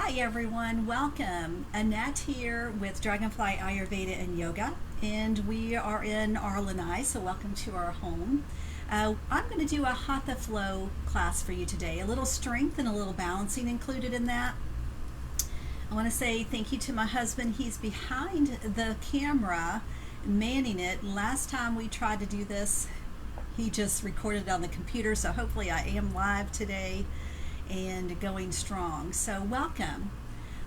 Hi everyone, welcome. Annette here with Dragonfly Ayurveda and Yoga, and we are in Arlenai, so welcome to our home. I'm going to do a Hatha flow class for you today, a little strength and a little balancing included in that. I want to say thank you to my husband. He's behind the camera, manning it. Last time we tried to do this, he just recorded it on the computer, so hopefully I am live today and going strong. So welcome.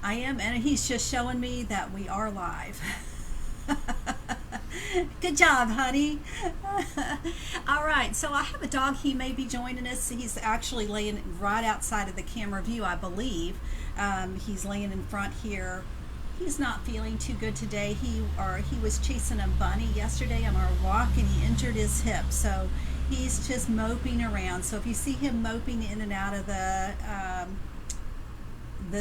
I am, and he's just showing me that we are live. Good job, honey. All right, so I have a dog. He may be joining us. He's actually laying right outside of the camera view, I believe. He's laying in front here. He's not feeling too good today. He was chasing a bunny yesterday on our walk, and he injured his hip. So he's just moping around. So if you see him moping in and out of the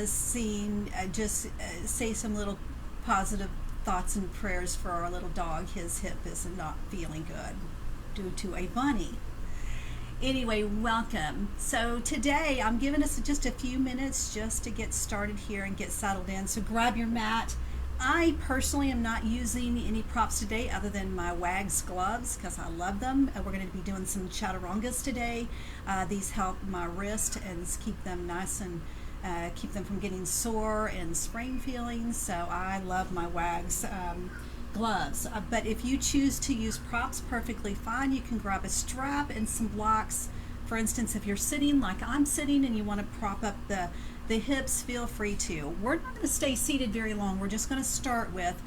scene, just say some little positive thoughts and prayers for our little dog. His hip is not feeling good due to a bunny. Anyway, welcome. So today I'm giving us just a few minutes just to get started here and get settled in. So grab your mat. I personally am not using any props today other than my WAGS gloves because I love them. We're going to be doing some chaturangas today. These help my wrist and keep them nice and keep them from getting sore and sprain feelings. So I love my WAGS gloves. But if you choose to use props, perfectly fine. You can grab a strap and some blocks. For instance, if you're sitting like I'm sitting and you want to prop up the hips, feel free to. We're not going to stay seated very long. We're just going to start with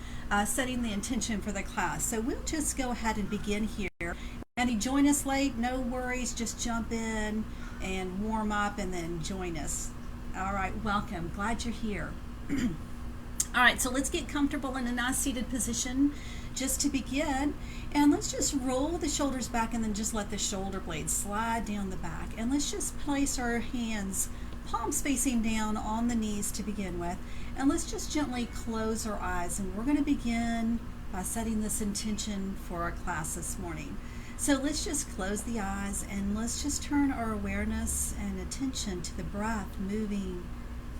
setting the intention for the class. So we'll just go ahead and begin here. And you join us late, no worries. Just jump in and warm up and then join us. All right, welcome. Glad you're here. All right, so let's get comfortable in a nice seated position just to begin. And let's just roll the shoulders back and then just let the shoulder blades slide down the back. And let's just place our hands, palms facing down on the knees to begin with. And let's just gently close our eyes. And we're going to begin by setting this intention for our class this morning. So let's just close the eyes and let's just turn our awareness and attention to the breath moving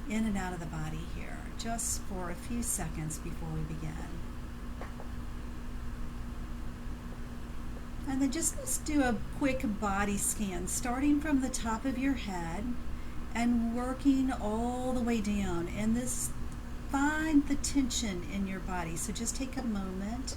in and out of the body here, just for a few seconds before we begin. And then just let's do a quick body scan, starting from the top of your head and working all the way down. And find the tension in your body. So just take a moment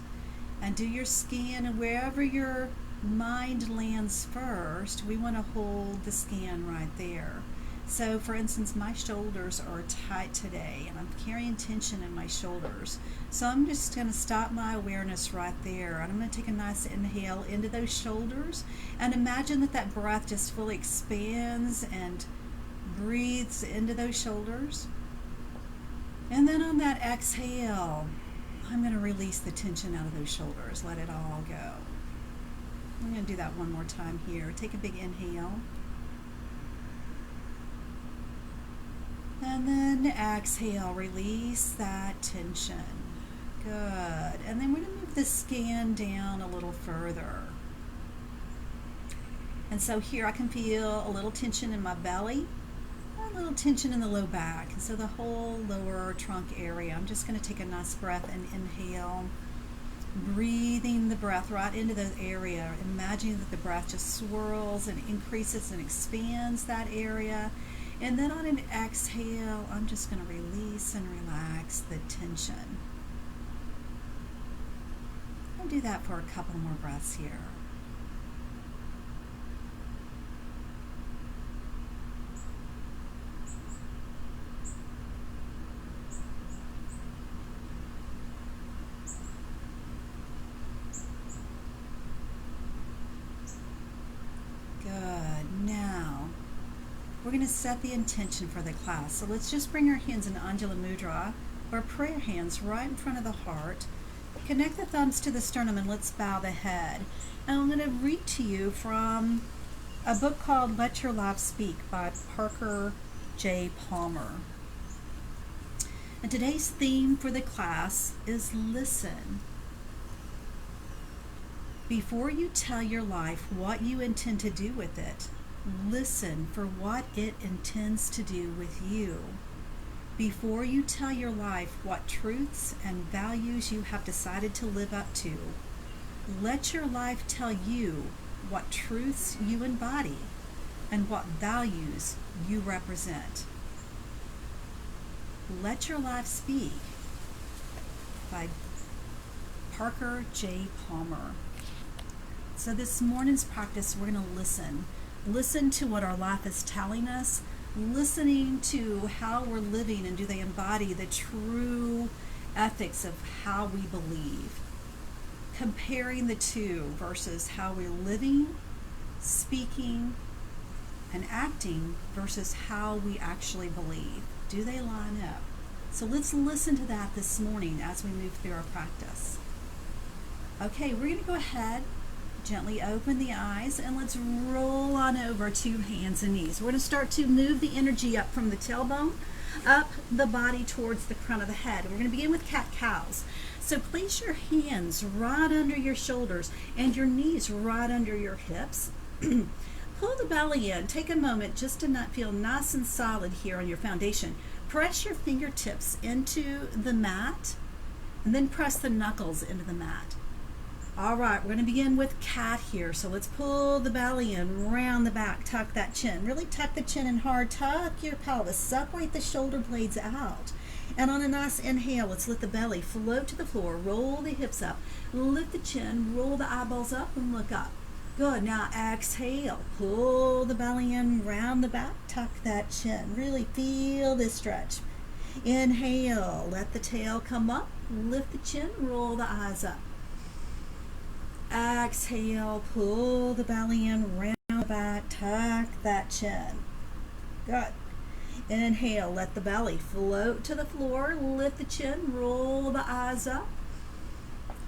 and do your scan, and wherever your mind lands first, we want to hold the scan right there. So for instance, my shoulders are tight today and I'm carrying tension in my shoulders. So I'm just going to stop my awareness right there. And I'm going to take a nice inhale into those shoulders and imagine that breath just fully expands and breathes into those shoulders. And then on that exhale, I'm going to release the tension out of those shoulders. Let it all go. I'm going to do that one more time here. Take a big inhale. And then exhale, release that tension. Good. And then we're going to move the scan down a little further. And so here I can feel a little tension in my belly, a little tension in the low back. And so the whole lower trunk area. I'm just going to take a nice breath and inhale, breathing the breath right into the area. Imagining that the breath just swirls and increases and expands that area. And then on an exhale, I'm just going to release and relax the tension. I'll do that for a couple more breaths here. Good. Now, we're going to set the intention for the class. So let's just bring our hands in Anjali Mudra, or prayer hands, right in front of the heart. Connect the thumbs to the sternum and let's bow the head. And I'm going to read to you from a book called Let Your Life Speak by Parker J. Palmer. And today's theme for the class is listen. Before you tell your life what you intend to do with it, listen for what it intends to do with you. Before you tell your life what truths and values you have decided to live up to, let your life tell you what truths you embody and what values you represent. Let Your Life Speak by Parker J. Palmer. So this morning's practice, we're going to listen. Listen to what our life is telling us, listening to how we're living and do they embody the true ethics of how we believe. Comparing the two versus how we're living, speaking, and acting versus how we actually believe. Do they line up? So let's listen to that this morning as we move through our practice. Okay, we're going to go ahead, gently open the eyes, and let's roll on over to hands and knees. We're going to start to move the energy up from the tailbone, up the body towards the crown of the head. And we're going to begin with cat-cows. So place your hands right under your shoulders and your knees right under your hips. Pull the belly in. Take a moment just to not feel nice and solid here on your foundation. Press your fingertips into the mat and then press the knuckles into the mat. All right, we're going to begin with cat here. So let's pull the belly in, round the back, tuck that chin. Really tuck the chin in hard, tuck your pelvis, separate the shoulder blades out. And on a nice inhale, let's let the belly float to the floor, roll the hips up, lift the chin, roll the eyeballs up and look up. Good, now exhale, pull the belly in, round the back, tuck that chin. Really feel this stretch. Inhale, let the tail come up, lift the chin, roll the eyes up. Exhale, pull the belly in, round the back, tuck that chin. Good. Inhale, let the belly float to the floor, lift the chin, roll the eyes up.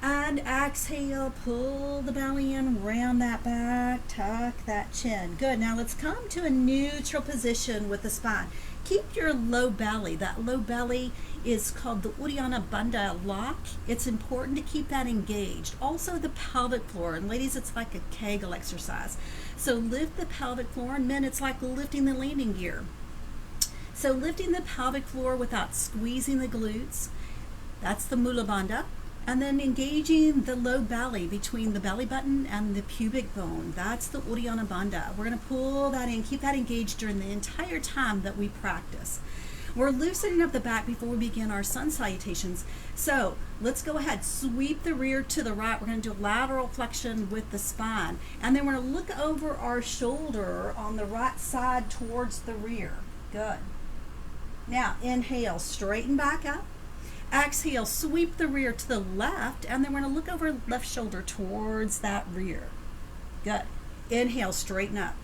And exhale, pull the belly in, round that back, tuck that chin. Good. Now let's come to a neutral position with the spine. Keep your low belly. That low belly is called the Uddiyana Bandha lock. It's important to keep that engaged. Also the pelvic floor. And ladies, it's like a Kegel exercise. So lift the pelvic floor, and men, it's like lifting the landing gear. So lifting the pelvic floor without squeezing the glutes. That's the Mula Bandha. And then engaging the low belly between the belly button and the pubic bone. That's the Uddiyana Bandha. We're going to pull that in, keep that engaged during the entire time that we practice. We're loosening up the back before we begin our sun salutations. So let's go ahead, sweep the rear to the right. We're going to do lateral flexion with the spine. And then we're going to look over our shoulder on the right side towards the rear. Good. Now inhale, straighten back up. Exhale, sweep the rear to the left, and then we're going to look over left shoulder towards that rear. Good. Inhale, straighten up.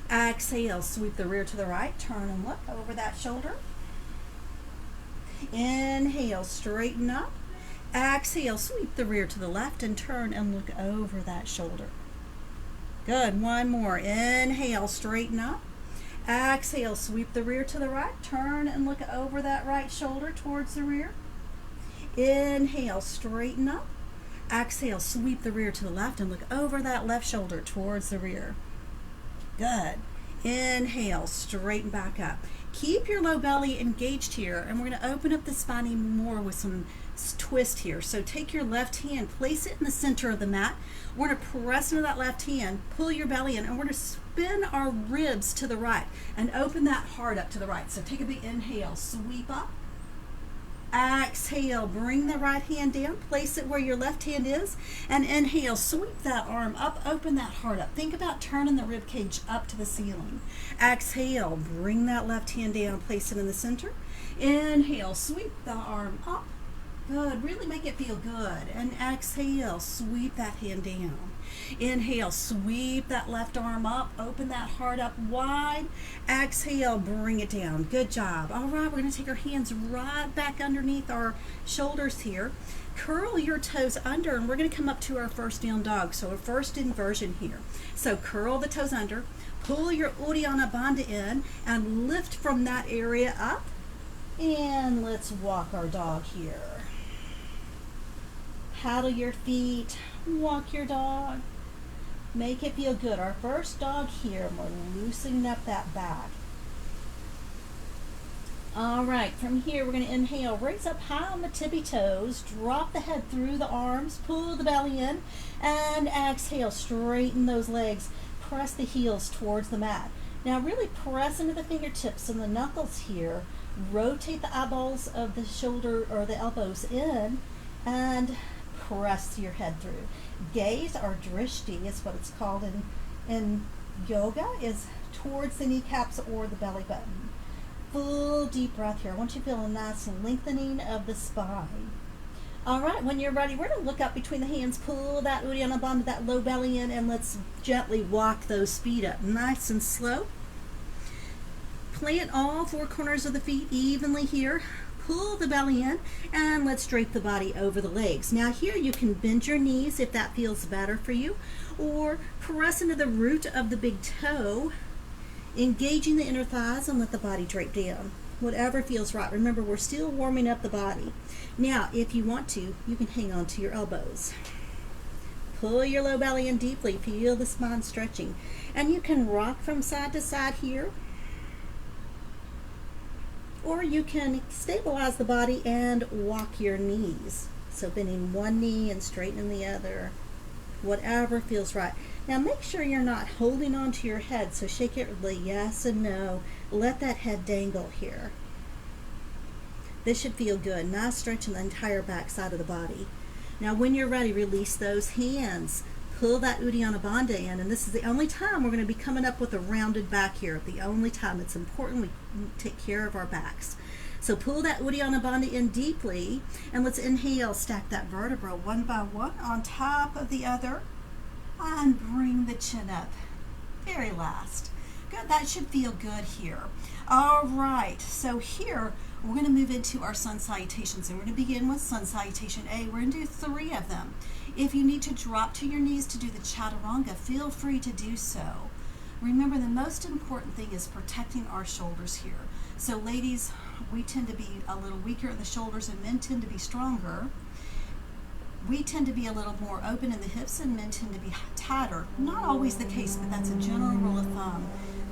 Exhale, sweep the rear to the right, turn and look over that shoulder. Inhale, straighten up. Exhale, sweep the rear to the left and turn and look over that shoulder. Good. One more. Inhale, straighten up. Exhale, sweep the rear to the right, turn and look over that right shoulder towards the rear. Inhale, straighten up. Exhale, sweep the rear to the left and look over that left shoulder towards the rear. Good. Inhale, straighten back up. Keep your low belly engaged here, and we're going to open up the spine even more with some twist here. So take your left hand, place it in the center of the mat. We're going to press into that left hand, pull your belly in, and we're going to spin our ribs to the right and open that heart up to the right. So take a big inhale, sweep up. Exhale, bring the right hand down, place it where your left hand is, and inhale, sweep that arm up, open that heart up. Think about turning the rib cage up to the ceiling. Exhale, bring that left hand down, place it in the center. Inhale, sweep the arm up. Good, really make it feel good. And exhale, sweep that hand down. Inhale, sweep that left arm up, open that heart up wide. Exhale, bring it down. Good job. All right, we're going to take our hands right back underneath our shoulders here. Curl your toes under, and we're going to come up to our first down dog. So our first inversion here. So curl the toes under, pull your Uddiyana Bandha in, and lift from that area up. And let's walk our dog here. Paddle your feet, walk your dog. Make it feel good. Our first dog here, and we're loosening up that back. All right, from here we're going to inhale, raise up high on the tippy toes, drop the head through the arms, pull the belly in, and exhale, straighten those legs, press the heels towards the mat. Now really press into the fingertips and the knuckles here, rotate the eyeballs of the shoulder or the elbows in, and press your head through. Gaze, or drishti is what it's called in yoga, is towards the kneecaps or the belly button. Full deep breath here. I want you to feel a nice lengthening of the spine. All right, when you're ready, we're going to look up between the hands, pull that Uddiyana Bandha, that low belly in, and let's gently walk those feet up, nice and slow. Plant all four corners of the feet evenly here. Pull the belly in, and let's drape the body over the legs. Now here you can bend your knees if that feels better for you, or press into the root of the big toe, engaging the inner thighs, and let the body drape down. Whatever feels right. Remember, we're still warming up the body. Now, if you want to, you can hang on to your elbows. Pull your low belly in deeply. Feel the spine stretching. And you can rock from side to side here. Or you can stabilize the body and walk your knees. So bending one knee and straightening the other. Whatever feels right. Now make sure you're not holding on to your head, so shake it really yes and no. Let that head dangle here. This should feel good. Nice stretch in the entire back side of the body. Now when you're ready, release those hands. Pull that Uddiyana Bandha in, and this is the only time we're going to be coming up with a rounded back here. The only time. It's important we take care of our backs. So pull that Uddiyana Bandha in deeply, and let's inhale, stack that vertebra one by one on top of the other, and bring the chin up. Very last. Good, that should feel good here. All right, so here we're going to move into our sun salutations, and we're going to begin with sun salutation A. We're going to do 3 of them. If you need to drop to your knees to do the chaturanga, feel free to do so. Remember, the most important thing is protecting our shoulders here. So ladies, we tend to be a little weaker in the shoulders, and men tend to be stronger. We tend to be a little more open in the hips, and men tend to be tighter. Not always the case, but that's a general rule of thumb,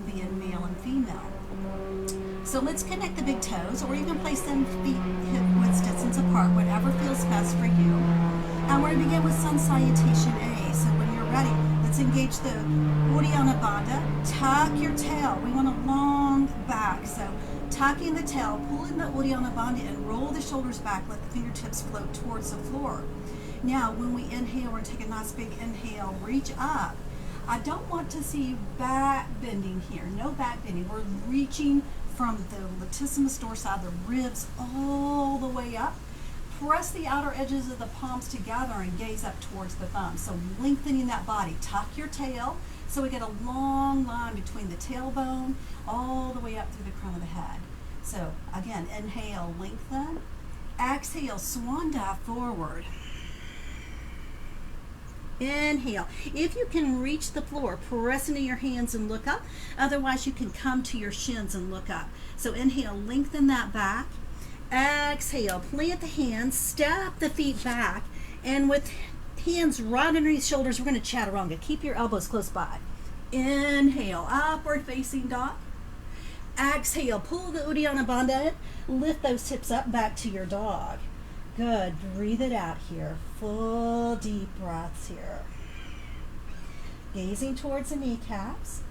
being male and female. So let's connect the big toes, or you can place them feet hip width distance apart, whatever feels best for you. And we're going to begin with sun salutation A. So when you're ready, let's engage the Uddiyana Bandha. Tuck your tail. We want a long back. So tucking the tail, pulling the Uddiyana Bandha, and roll the shoulders back. Let the fingertips float towards the floor. Now, when we inhale, we're going to take a nice big inhale, reach up. I don't want to see back bending here. No back bending. We're reaching from the latissimus dorsi, the ribs, all the way up. Press the outer edges of the palms together and gaze up towards the thumbs. So lengthening that body. Tuck your tail so we get a long line between the tailbone all the way up through the crown of the head. So again, inhale, lengthen. Exhale, swan dive forward. Inhale. If you can reach the floor, press into your hands and look up. Otherwise, you can come to your shins and look up. So inhale, lengthen that back. Exhale, plant the hands, step the feet back, and with hands right underneath shoulders, we're going to chaturanga. Keep your elbows close by. Inhale, upward facing dog. Exhale, pull the Uddiyana Bandha in. Lift those hips up, back to your dog. Good. Breathe it out here. Full deep breaths here. Gazing towards the kneecaps.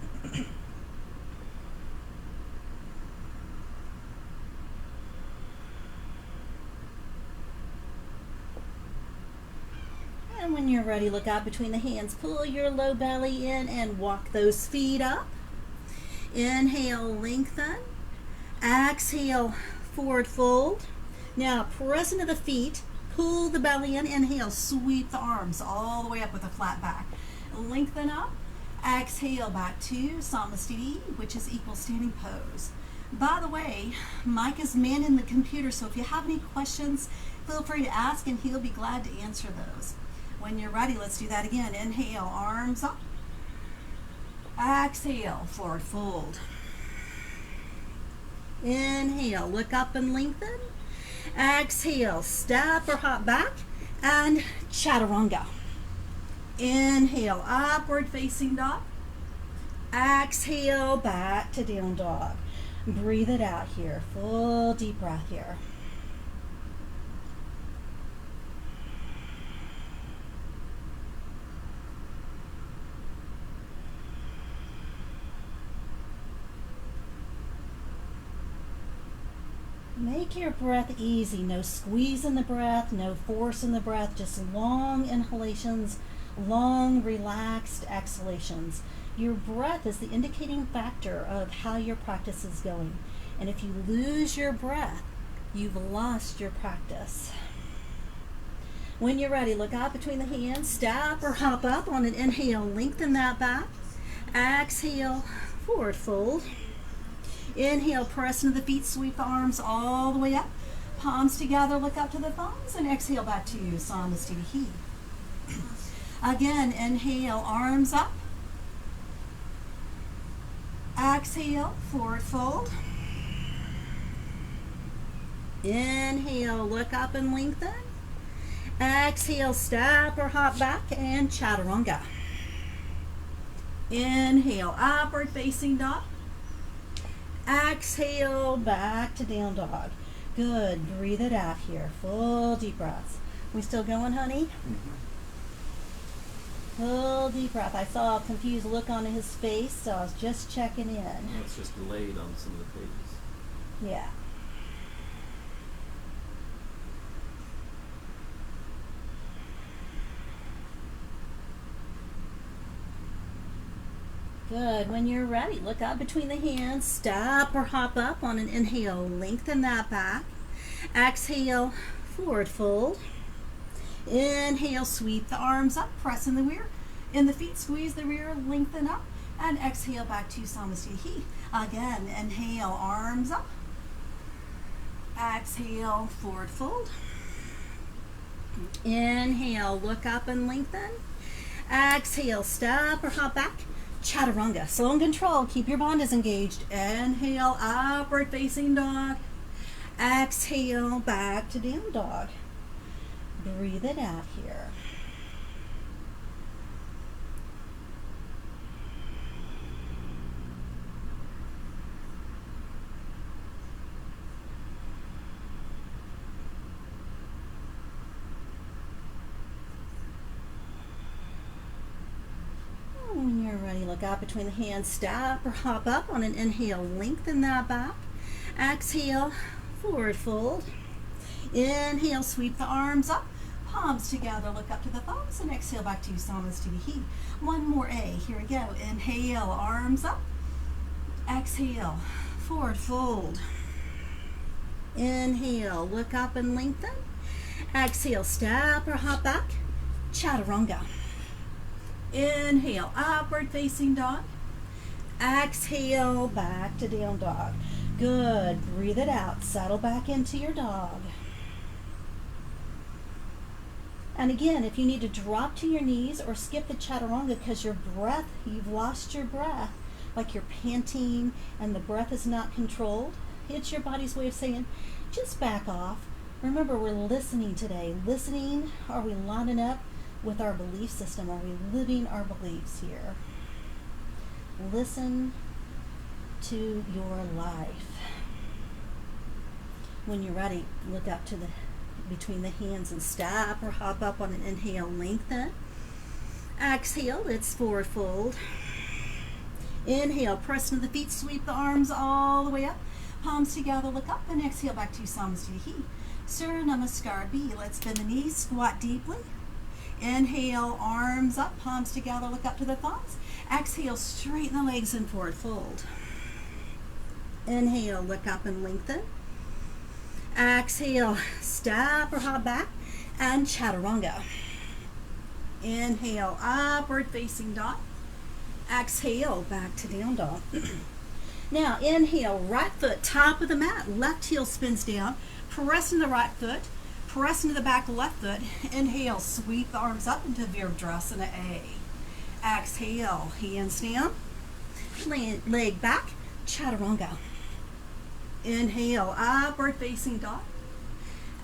And when you're ready, look out between the hands. Pull your low belly in and walk those feet up. Inhale, lengthen. Exhale, forward fold. Now press into the feet, pull the belly in, inhale, sweep the arms all the way up with a flat back. Lengthen up, exhale back to Samasthiti, which is equal standing pose. By the way, Mike is manning the computer, so if you have any questions, feel free to ask and he'll be glad to answer those. When you're ready, let's do that again. Inhale, arms up. Exhale, forward fold. Inhale, look up and lengthen. Exhale, step or hop back, and chaturanga. Inhale, upward facing dog. Exhale, back to down dog. Breathe it out here. Full deep breath here. Make your breath easy. No squeeze in the breath, no force in the breath, just long inhalations, long relaxed exhalations. Your breath is the indicating factor of how your practice is going. And if you lose your breath, you've lost your practice. When you're ready, look out between the hands, stop or hop up on an inhale, lengthen that back. Exhale, forward fold. Inhale, press into the feet, sweep the arms all the way up. Palms together, look up to the thumbs, and exhale back to Samasthiti. Again, inhale, arms up. Exhale, forward fold. Inhale, look up and lengthen. Exhale, step or hop back, and chaturanga. Inhale, upward facing dog. Exhale, back to down dog. Good. Breathe it out here. Full deep breaths. We still going, honey? Full deep breath. I saw a confused look on his face, so I was just checking in. Well, it's just delayed on some of the pages. Yeah. Good. When you're ready, look up between the hands, stop or hop up on an inhale, lengthen that back. Exhale, forward fold. Inhale, sweep the arms up, press in the rear. In the feet, squeeze the rear, lengthen up, and exhale back to Samasthiti. Again, inhale, arms up. Exhale, forward fold. Inhale, look up and lengthen. Exhale, step or hop back. Chaturanga, slow and controlled. Keep your bandhas engaged. Inhale, upward facing dog. Exhale, back to down dog. Breathe it out here. When you're ready, look out between the hands, stop or hop up on an inhale, lengthen that back. Exhale, forward fold. Inhale, sweep the arms up, palms together, look up to the thumbs, and exhale back to Samasthiti. One more A, here we go. Inhale, arms up. Exhale, forward fold. Inhale, look up and lengthen. Exhale, step or hop back. Chaturanga. Inhale, upward facing dog. Exhale, back to down dog. Good. Breathe it out. Settle back into your dog. And again, if you need to drop to your knees or skip the chaturanga because your breath, you've lost your breath, like you're panting and the breath is not controlled, it's your body's way of saying, just back off. Remember, we're listening today. Listening, are we lining up with our belief system? Are we living our beliefs here? Listen to your life. When you're ready, look up to the between the hands and stop or hop up on an inhale, lengthen. Exhale, it's forward fold. Inhale, press into the feet, sweep the arms all the way up. Palms together, look up, and exhale back to Samasthiti. Surya Namaskar B. Let's bend the knees, squat deeply. Inhale, arms up, palms together, look up to the thumbs. Exhale, straighten the legs and forward fold. Inhale, look up and lengthen. Exhale, step or hop back, and chaturanga. Inhale, upward facing dog. Exhale, back to down dog. Now, inhale, right foot, top of the mat, left heel spins down, press in the right foot, press into the back left foot. Inhale, sweep the arms up into Virabhadrasana A. Exhale, hands down, leg back, chaturanga. Inhale, upward facing dog.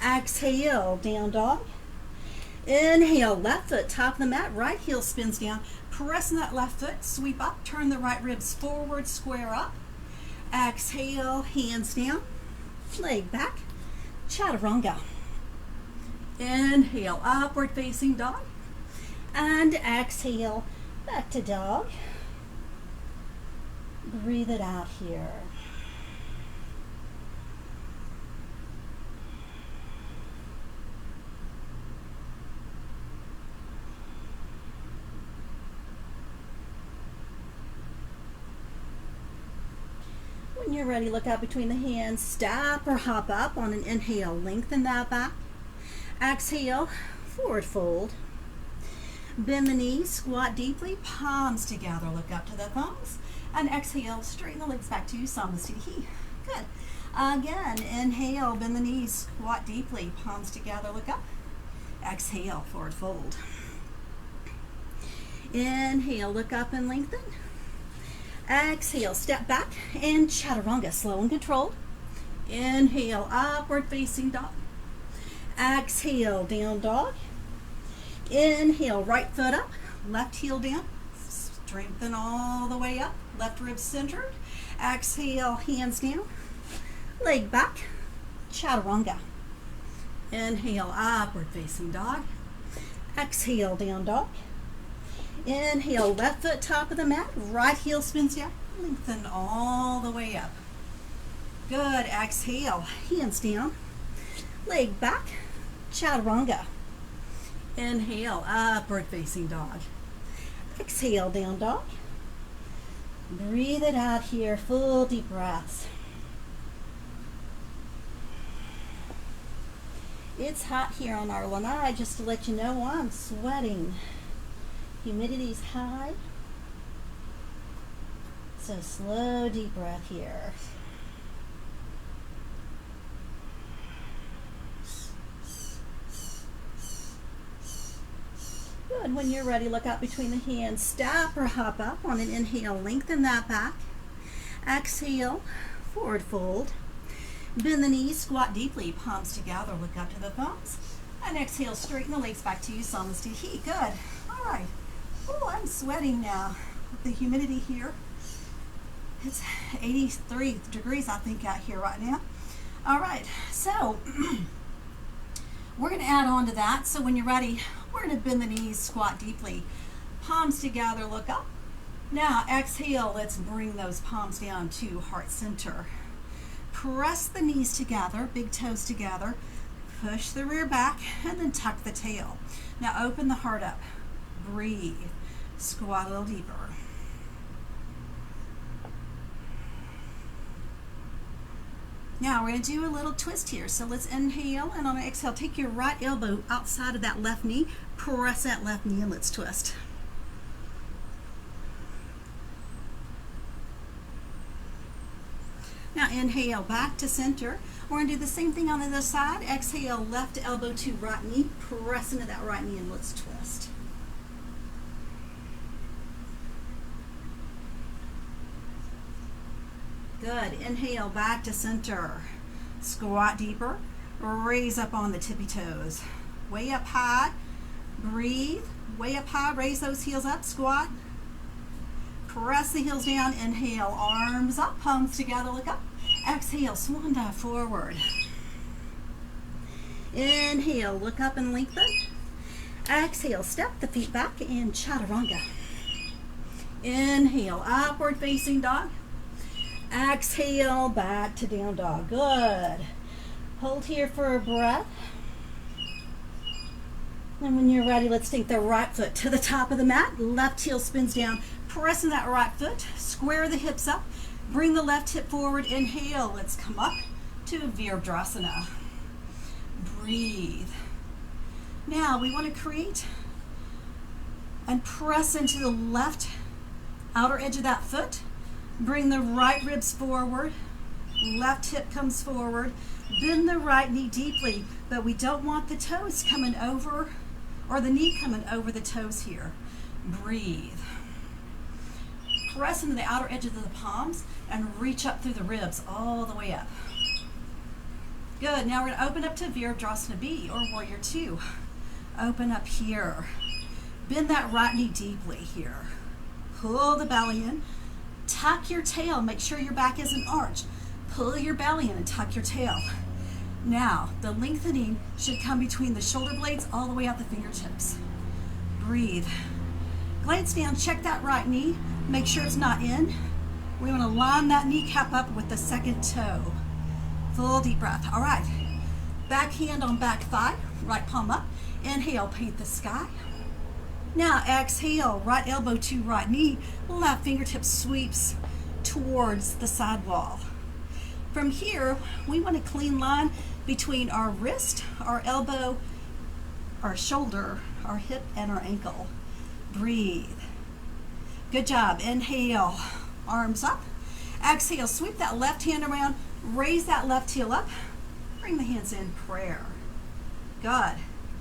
Exhale, down dog. Inhale, left foot, top of the mat, right heel spins down. Press in that left foot, sweep up, turn the right ribs forward, square up. Exhale, hands down, leg back, chaturanga. Inhale, upward facing dog. And exhale, back to dog. Breathe it out here. When you're ready, look out between the hands. Step or hop up on an inhale. Lengthen that back. Exhale, forward fold. Bend the knees, squat deeply, palms together. Look up to the thumbs. And exhale, straighten the legs back to Samasthiti. Good. Again, inhale, bend the knees, squat deeply, palms together, look up. Exhale, forward fold. Inhale, look up and lengthen. Exhale, step back and chaturanga, slow and controlled. Inhale, upward facing dog. Exhale, down dog. Inhale, right foot up, left heel down. Strengthen all the way up, left rib centered. Exhale, hands down, leg back, chaturanga. Inhale, upward facing dog. Exhale, down dog. Inhale, left foot top of the mat, right heel spins down, lengthen all the way up. Good, exhale, hands down, leg back, chaturanga. Inhale, upward facing dog. Exhale, down dog. Breathe it out here, full deep breaths. It's hot here on our lanai, just to let you know I'm sweating. Humidity's high. So slow, deep breath here. Good. When you're ready, look out between the hands. Step or hop up on an inhale. Lengthen that back. Exhale, forward fold. Bend the knees, squat deeply, palms together. Look up to the thumbs. And exhale, straighten the legs back to Samasthiti. Good. All right. Oh, I'm sweating now with the humidity here. It's 83 degrees, I think, out here right now. All right. So we're going to add on to that. So when you're ready, we're going to bend the knees, squat deeply, palms together, look up. Now exhale, let's bring those palms down to heart center. Press the knees together, big toes together, push the rear back, and then tuck the tail. Now open the heart up, breathe, squat a little deeper. Now we're going to do a little twist here. So let's inhale, and on an exhale, take your right elbow outside of that left knee, press that left knee, and let's twist. Now inhale, back to center. We're going to do the same thing on the other side. Exhale, left elbow to right knee, press into that right knee, and let's twist. Good. Inhale, back to center. Squat deeper. Raise up on the tippy toes. Way up high. Breathe. Way up high. Raise those heels up. Squat. Press the heels down. Inhale, arms up, palms together. Look up. Exhale, swan dive forward. Inhale, look up and lengthen. Exhale, step the feet back and chaturanga. Inhale, upward facing dog. Exhale, back to down dog. Good. Hold here for a breath. And when you're ready, let's take the right foot to the top of the mat. Left heel spins down. Pressing that right foot. Square the hips up. Bring the left hip forward. Inhale. Let's come up to Virabhadrasana. Breathe. Now we want to create and press into the left outer edge of that foot. Bring the right ribs forward, left hip comes forward, bend the right knee deeply, but we don't want the toes coming over, or the knee coming over the toes here. Breathe. Press into the outer edge of the palms and reach up through the ribs all the way up. Good, now we're going to open up to Virabhadrasana B, or Warrior Two. Open up here. Bend that right knee deeply here. Pull the belly in. tuck your tail. Make sure your back isn't arched. Pull your belly in and tuck your tail. Now, the lengthening should come between the shoulder blades all the way out the fingertips. Breathe. Glance down, check that right knee. Make sure it's not in. We want to line that kneecap up with the second toe. Full deep breath. All right. Back hand on back thigh, right palm up. Inhale, paint the sky. Now exhale, right elbow to right knee, left fingertip sweeps towards the side wall. From here, we want a clean line between our wrist, our elbow, our shoulder, our hip, and our ankle. Breathe. Good job. Inhale, arms up. Exhale, sweep that left hand around, raise that left heel up, bring the hands in, prayer. Good.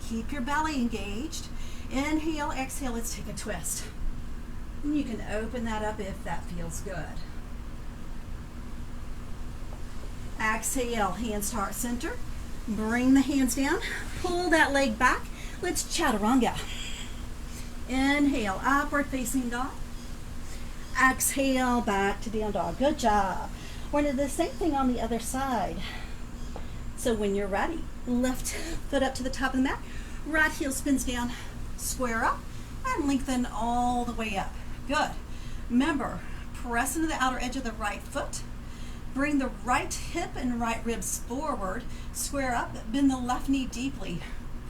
Keep your belly engaged. Inhale, exhale, let's take a twist. And you can open that up if that feels good. Exhale, hands to heart center. Bring the hands down. Pull that leg back. Let's chaturanga. Inhale, upward facing dog. Exhale, back to down dog. Good job. We're going to do the same thing on the other side. So when you're ready, left foot up to the top of the mat. Right heel spins down, square up, and lengthen all the way up. Good. Remember, press into the outer edge of the right foot. Bring the right hip and right ribs forward. Square up, bend the left knee deeply.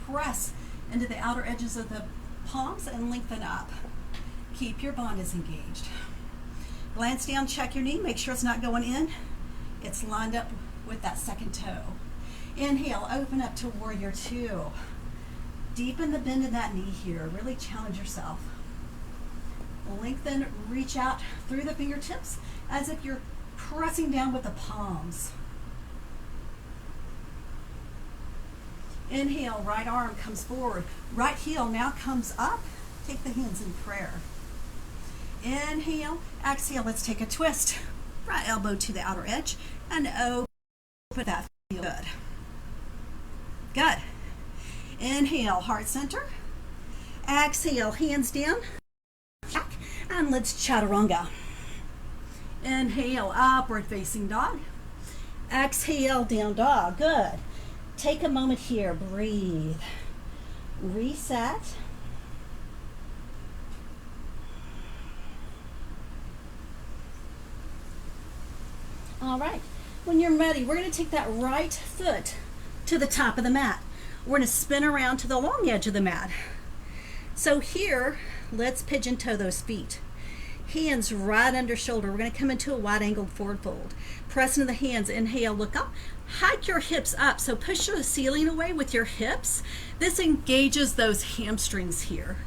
Press into the outer edges of the palms and lengthen up. Keep your bandhas engaged. Glance down, check your knee, make sure it's not going in. It's lined up with that second toe. Inhale, open up to warrior two. Deepen the bend in that knee here. Really challenge yourself. Lengthen, reach out through the fingertips as if you're pressing down with the palms. Inhale, right arm comes forward. Right heel now comes up. Take the hands in prayer. Inhale, exhale, let's take a twist. Right elbow to the outer edge and open that. Feel good. Good. Inhale, heart center. Exhale, hands down. And let's chaturanga. Inhale, upward facing dog. Exhale, down dog. Good. Take a moment here. Breathe. Reset. All right. When you're ready, we're going to take that right foot to the top of the mat. We're going to spin around to the long edge of the mat. So here, let's pigeon toe those feet. Hands right under shoulder. We're going to come into a wide angled forward fold. Press into the hands. Inhale, look up. Hike your hips up. So push the ceiling away with your hips. This engages those hamstrings here.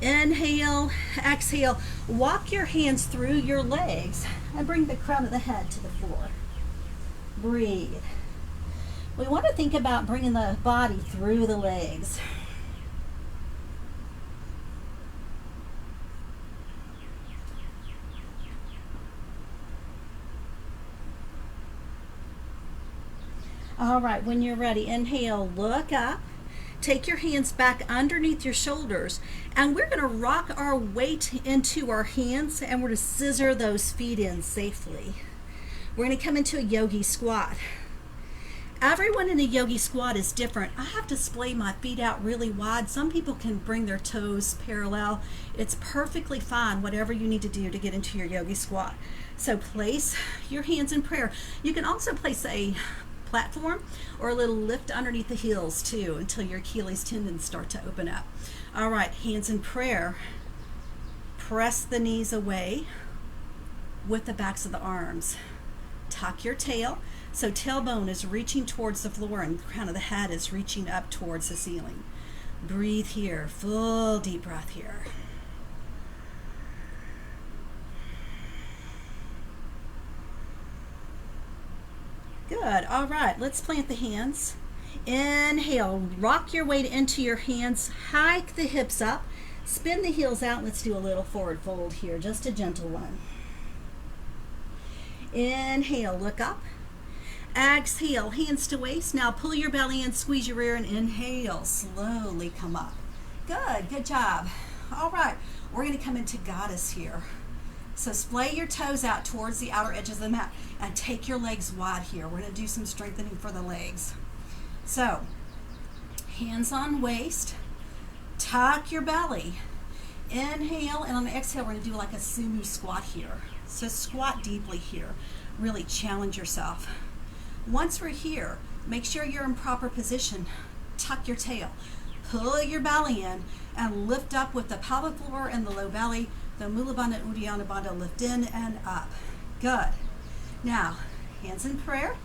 Inhale, exhale. Walk your hands through your legs and bring the crown of the head to the floor. Breathe. We want to think about bringing the body through the legs. All right, when you're ready, inhale, look up. Take your hands back underneath your shoulders, and we're going to rock our weight into our hands, and we're going to scissor those feet in safely. We're going to come into a yogi squat. Everyone in a yogi squat is different. I have to splay my feet out really wide. Some people can bring their toes parallel. It's perfectly fine, whatever you need to do to get into your yogi squat. So place your hands in prayer. You can also place a platform or a little lift underneath the heels too until your Achilles tendons start to open up. All right, hands in prayer. Press the knees away with the backs of the arms. Tuck your tail. So tailbone is reaching towards the floor and the crown of the head is reaching up towards the ceiling. Breathe here. Full deep breath here. Good. All right. Let's plant the hands. Inhale. Rock your weight into your hands. Hike the hips up. Spin the heels out. Let's do a little forward fold here. Just a gentle one. Inhale. Look up. Exhale, hands to waist. Now pull your belly in, squeeze your rear, and inhale. Slowly come up. Good job. All right, we're going to come into goddess here. So splay your toes out towards the outer edges of the mat and take your legs wide here. We're going to do some strengthening for the legs. So, hands on waist, tuck your belly. Inhale, and on the exhale, we're going to do like a sumo squat here. So squat deeply here. Really challenge yourself. Once we're here, make sure you're in proper position. Tuck your tail. Pull your belly in and lift up with the pelvic floor and the low belly. The Mula Bandha and Uddiyana Bandha, lift in and up. Good. Now, hands in prayer.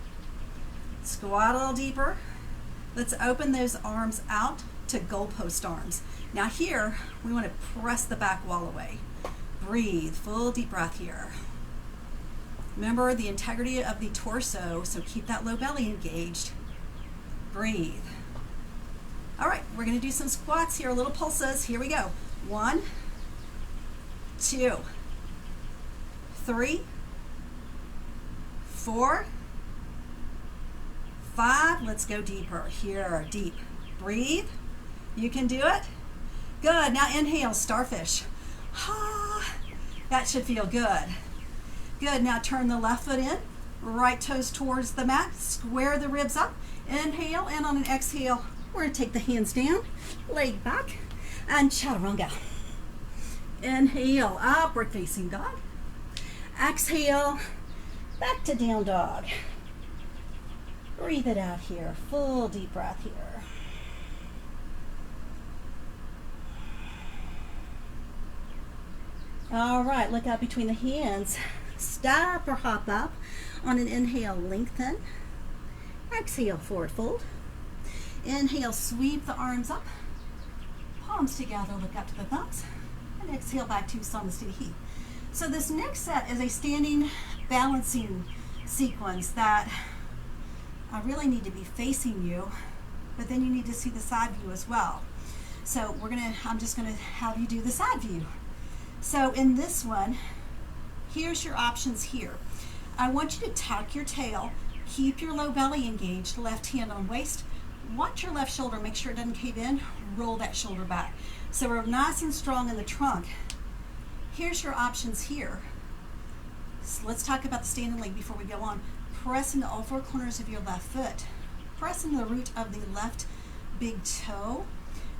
Squat a little deeper. Let's open those arms out to goalpost arms. Now here, we want to press the back wall away. Breathe, full deep breath here. Remember the integrity of the torso, so keep that low belly engaged. Breathe. All right, we're going to do some squats here, little pulses. Here we go. 1, 2, 3, 4, 5. Let's go deeper. Here, deep. Breathe. You can do it. Good. Now inhale, starfish. That should feel good. Good. Now turn the left foot in, right toes towards the mat. Square the ribs up. Inhale, and on an exhale, we're going to take the hands down, leg back, and chaturanga. Inhale, upward facing dog. Exhale, back to down dog. Breathe it out here. Full deep breath here. All right, look out between the hands. Stop or hop up. On an inhale, lengthen. Exhale, forward fold. Inhale, sweep the arms up. Palms together, look up to the thumbs. And exhale back to Samasthiti. So this next set is a standing balancing sequence that I really need to be facing you, but then you need to see the side view as well. So I'm just gonna have you do the side view. So in this one, here's your options here. I want you to tuck your tail, keep your low belly engaged, left hand on waist. Watch your left shoulder, make sure it doesn't cave in, roll that shoulder back. So we're nice and strong in the trunk. Here's your options here. So let's talk about the standing leg before we go on. Press into all four corners of your left foot. Press into the root of the left big toe.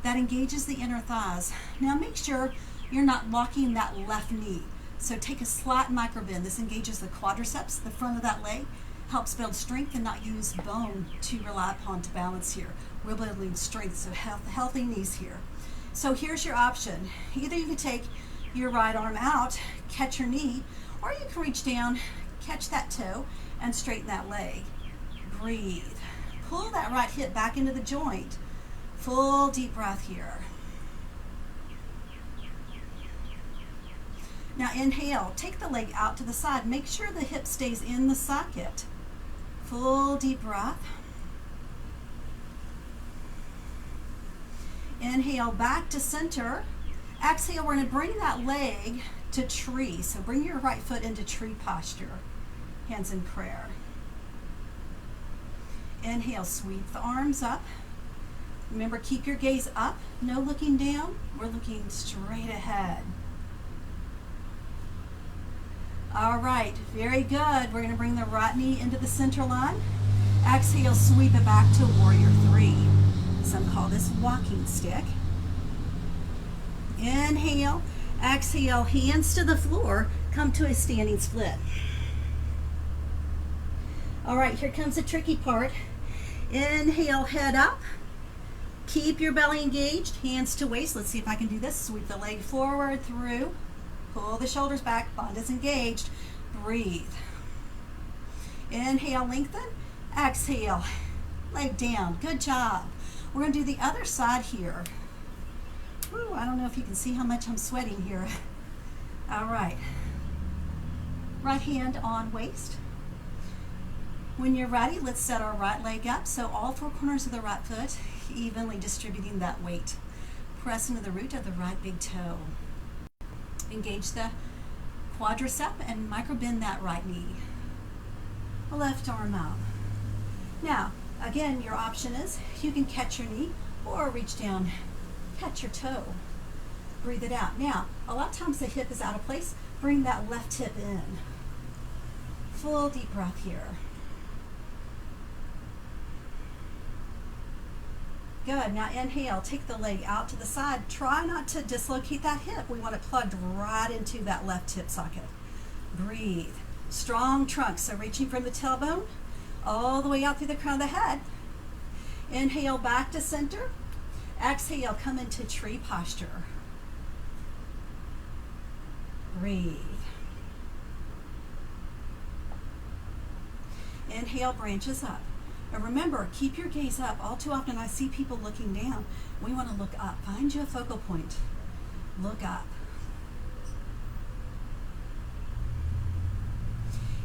That engages the inner thighs. Now make sure you're not locking that left knee. So take a slight micro bend. This engages the quadriceps, the front of that leg, helps build strength and not use bone to rely upon to balance here. We're building strength, so healthy knees here. So here's your option. Either you can take your right arm out, catch your knee, or you can reach down, catch that toe, and straighten that leg. Breathe. Pull that right hip back into the joint. Full deep breath here. Now inhale, take the leg out to the side. Make sure the hip stays in the socket. Full deep breath. Inhale back to center. Exhale, we're going to bring that leg to tree. So bring your right foot into tree posture. Hands in prayer. Inhale, sweep the arms up. Remember, keep your gaze up. No looking down. We're looking straight ahead. All right, very good. We're going to bring the right knee into the center line. Exhale, sweep it back to warrior three. Some call this walking stick. Inhale, exhale, hands to the floor, come to a standing split. All right, here comes the tricky part. Inhale, head up. Keep your belly engaged, hands to waist. Let's see if I can do this. Sweep the leg forward through. Pull the shoulders back, bandhas engaged. Breathe. Inhale, lengthen. Exhale, leg down. Good job. We're going to do the other side here. Ooh, I don't know if you can see how much I'm sweating here. All right. Right hand on waist. When you're ready, let's set our right leg up. So all four corners of the right foot, evenly distributing that weight. Press into the root of the right big toe. Engage the quadricep and micro bend that right knee. Left arm out. Now, again, your option is you can catch your knee or reach down, catch your toe. Breathe it out. Now, a lot of times the hip is out of place. Bring that left hip in. Full deep breath here. Good. Now inhale, take the leg out to the side. Try not to dislocate that hip. We want it plugged right into that left hip socket. Breathe. Strong trunk, so reaching from the tailbone all the way out through the crown of the head. Inhale back to center. Exhale, come into tree posture. Breathe. Inhale, branches up. And remember, keep your gaze up. All too often I see people looking down. We want to look up. Find you a focal point. Look up.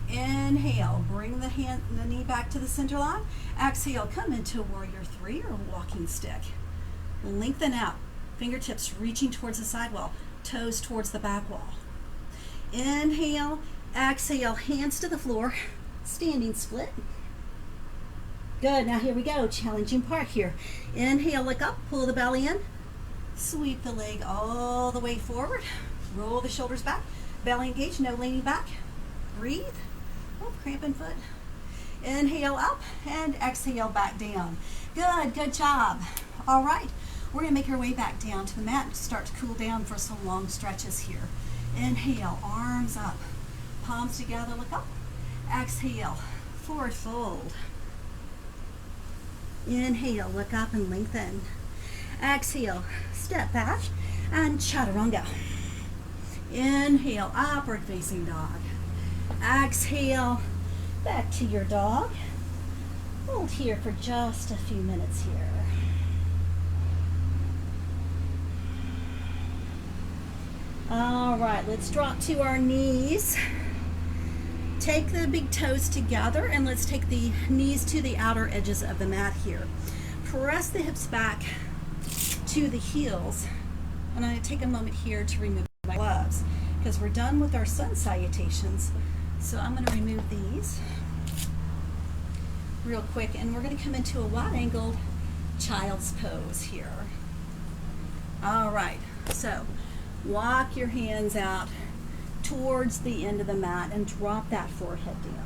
Inhale, bring the knee back to the center line. Exhale, come into warrior three or walking stick. Lengthen out. Fingertips reaching towards the sidewall. Toes towards the back wall. Inhale, exhale, hands to the floor. Standing split. Good, now here we go, challenging part here. Inhale, look up, pull the belly in. Sweep the leg all the way forward. Roll the shoulders back. Belly engaged, no leaning back. Breathe. Oh, cramping foot. Inhale up and exhale back down. Good job. All right, we're gonna make our way back down to the mat and start to cool down for some long stretches here. Inhale, arms up, palms together, look up. Exhale, forward fold. Inhale, look up and lengthen. Exhale, step back and chaturanga. Inhale, upward facing dog. Exhale, back to your dog. Hold here for just a few minutes here. All right, let's drop to our knees. Take the big toes together and let's take the knees to the outer edges of the mat here. Press the hips back to the heels. And I'm going to take a moment here to remove my gloves because we're done with our sun salutations. So I'm going to remove these real quick and we're going to come into a wide angled child's pose here. All right, so walk your hands out towards the end of the mat and drop that forehead down.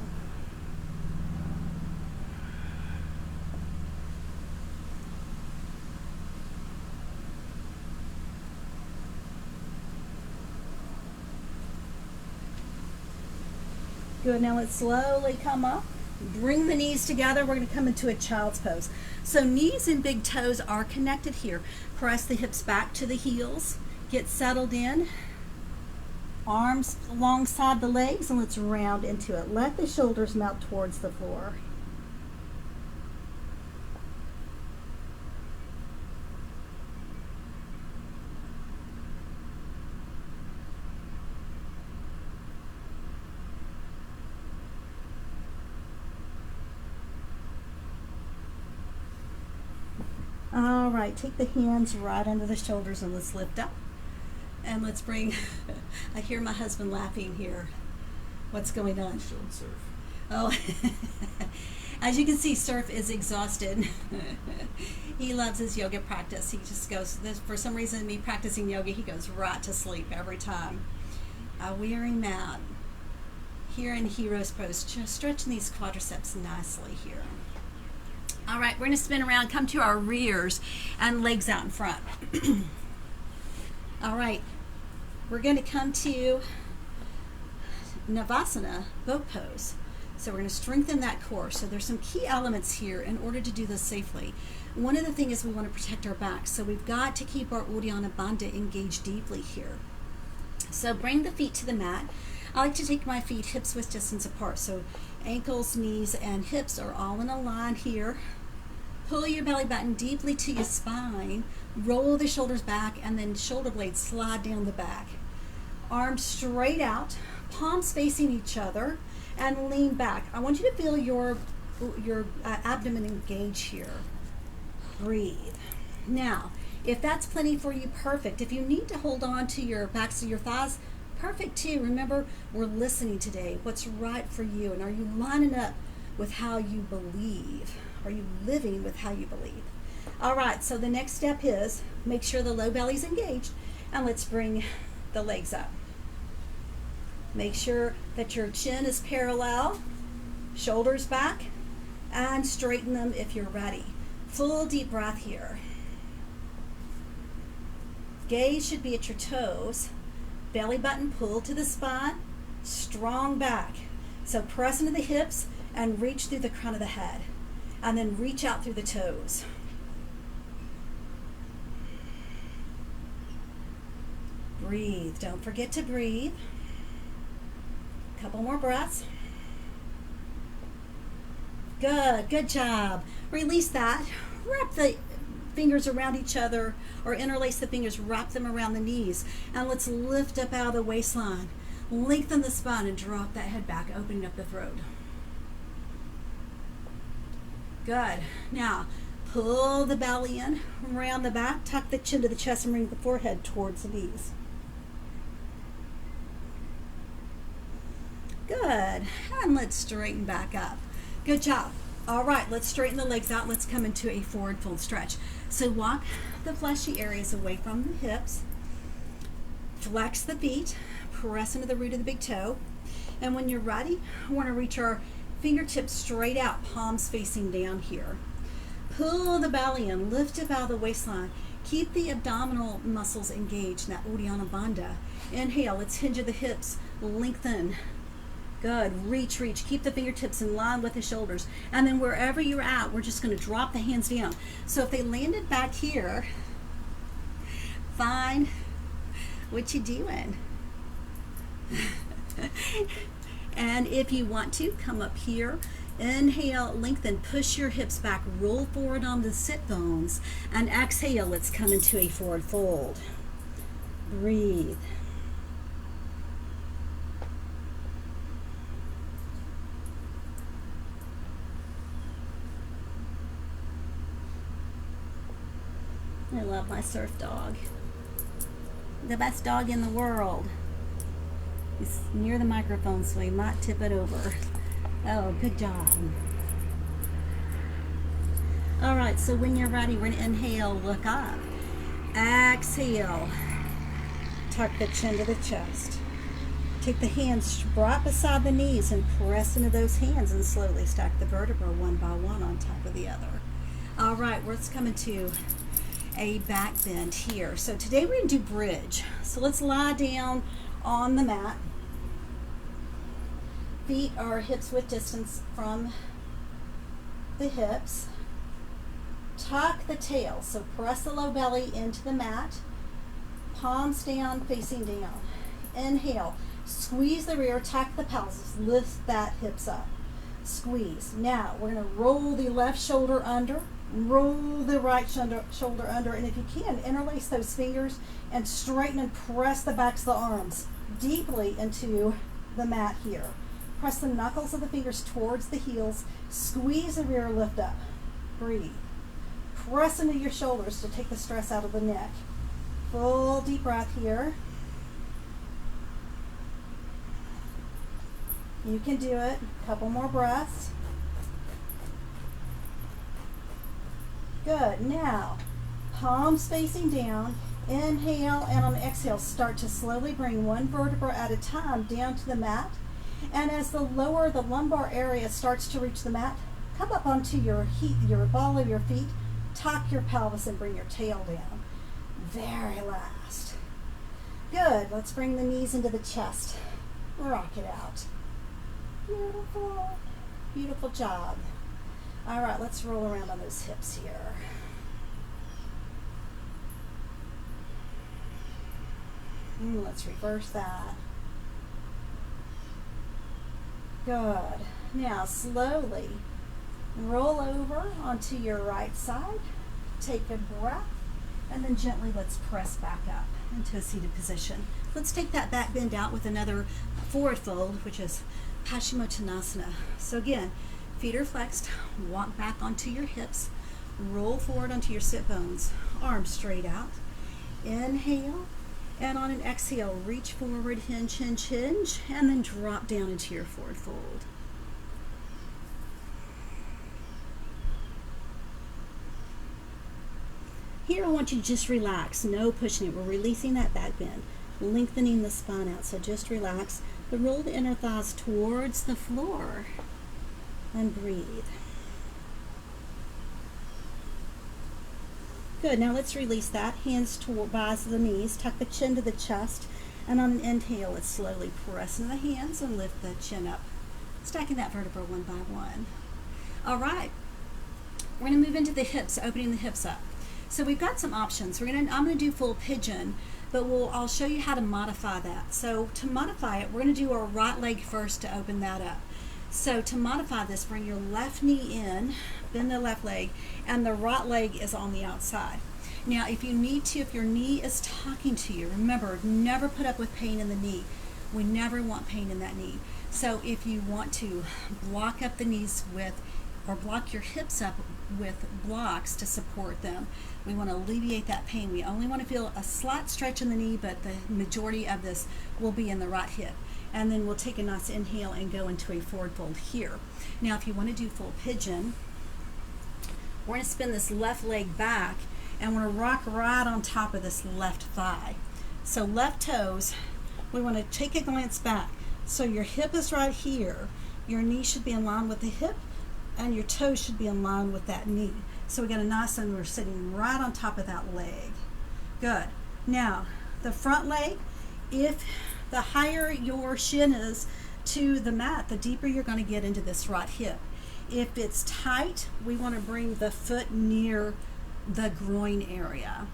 Good, now let's slowly come up. Bring the knees together. We're going to come into a child's pose. So knees and big toes are connected here. Press the hips back to the heels. Get settled in. Arms alongside the legs and let's round into it. Let the shoulders melt towards the floor. All right, take the hands right under the shoulders and let's lift up. And let's bring, I hear my husband laughing here. What's going on? Showing surf. Oh, as you can see, Surf is exhausted. He loves his yoga practice. He just goes, for some reason, me practicing yoga, he goes right to sleep every time. Wearing mat here in Hero's Pose, just stretching these quadriceps nicely here. All right, we're going to spin around, come to our rears and legs out in front. All right, we're going to come to Navasana, boat pose. So we're going to strengthen that core. So there's some key elements here in order to do this safely. One of the things is we want to protect our back. So we've got to keep our Uddiyana Bandha engaged deeply here. So bring the feet to the mat. I like to take my feet hips width distance apart. So ankles, knees, and hips are all in a line here. Pull your belly button deeply to your spine. Roll the shoulders back and then shoulder blades slide down the back. Arms straight out, palms facing each other, and lean back. I want you to feel your abdomen engage here. Breathe. Now, if that's plenty for you, perfect. If you need to hold on to your backs of your thighs, perfect too. Remember, we're listening today. What's right for you? And are you lining up with how you believe? Are you living with how you believe? All right, so the next step is make sure the low belly's engaged, and let's bring the legs up. Make sure that your chin is parallel, shoulders back, and straighten them if you're ready. Full deep breath here. Gaze should be at your toes. Belly button pulled to the spine, strong back. So press into the hips and reach through the crown of the head. And then reach out through the toes. Breathe. Don't forget to breathe. Couple more breaths. Good job. Release that. Wrap the fingers around each other, or interlace the fingers, wrap them around the knees. And let's lift up out of the waistline. Lengthen the spine and drop that head back, opening up the throat. Good. Now, pull the belly in, around the back, tuck the chin to the chest, and bring the forehead towards the knees. Good. And let's straighten back up. Good job. All right, let's straighten the legs out. Let's come into a forward fold stretch. So walk the fleshy areas away from the hips. Flex the feet. Press into the root of the big toe. And when you're ready, I want to reach our fingertips straight out, palms facing down here. Pull the belly in, lift up out of the waistline. Keep the abdominal muscles engaged, that Uddiyana Bandha. Inhale, let's hinge at the hips, lengthen. Good, reach. Keep the fingertips in line with the shoulders. And then wherever you're at, we're just going to drop the hands down. So if they landed back here, find what you doing. And if you want to, come up here. Inhale, lengthen, push your hips back, roll forward on the sit bones. And exhale, let's come into a forward fold. Breathe. I love my surf dog. The best dog in the world. He's near the microphone, so he might tip it over. Oh, good job. All right, so when you're ready, we're going to inhale, look up. Exhale. Tuck the chin to the chest. Take the hands right beside the knees and press into those hands and slowly stack the vertebrae one by one on top of the other. All right, let's come into a back bend here. So today we're going to do bridge. So let's lie down on the mat. Feet are hips width distance from the hips. Tuck the tail. So press the low belly into the mat. Palms down, facing down. Inhale. Squeeze the rear, tuck the pelvis, lift that hips up. Squeeze. Now we're going to roll the left shoulder under. Roll the right shoulder under, and if you can, interlace those fingers and straighten and press the backs of the arms deeply into the mat here. Press the knuckles of the fingers towards the heels. Squeeze the rear, lift up. Breathe. Press into your shoulders to take the stress out of the neck. Full deep breath here. You can do it. A couple more breaths. Good. Now, palms facing down. Inhale, and on the exhale, start to slowly bring one vertebra at a time down to the mat. And as the lumbar area starts to reach the mat, come up onto your ball of your feet, tuck your pelvis, and bring your tail down. Very last. Good. Let's bring the knees into the chest. Rock it out. Beautiful. Beautiful job. All right, let's roll around on those hips here. Let's reverse that. Good. Now slowly roll over onto your right side. Take a breath, and then gently let's press back up into a seated position. Let's take that back bend out with another forward fold, which is Paschimottanasana. So again, feet are flexed, walk back onto your hips, roll forward onto your sit bones, arms straight out. Inhale, and on an exhale, reach forward, hinge, hinge, hinge, and then drop down into your forward fold. Here I want you to just relax, no pushing it. We're releasing that back bend, lengthening the spine out, so just relax. But roll the inner thighs towards the floor and breathe. Good. Now let's release that. Hands by the knees. Tuck the chin to the chest. And on an inhale, let's slowly press in the hands and lift the chin up, stacking that vertebra one by one. All right. We're going to move into the hips, opening the hips up. So we've got some options. I'm going to do full pigeon, but I'll show you how to modify that. So to modify it, we're going to do our right leg first to open that up. So to modify this, bring your left knee in, bend the left leg, and the right leg is on the outside. Now, if you need to, if your knee is talking to you, remember, never put up with pain in the knee. We never want pain in that knee. So if you want to block up the knees with, or block your hips up with blocks to support them, we want to alleviate that pain. We only want to feel a slight stretch in the knee, but the majority of this will be in the right hip. And then we'll take a nice inhale and go into a forward fold here. Now, if you want to do full pigeon, we're going to spin this left leg back, and we're going to rock right on top of this left thigh. So left toes, we want to take a glance back. So your hip is right here. Your knee should be in line with the hip, and your toes should be in line with that knee. So we got a nice, and we're sitting right on top of that leg. Good. Now, the front leg, if the higher your shin is to the mat, the deeper you're going to get into this right hip. If it's tight, we want to bring the foot near the groin area.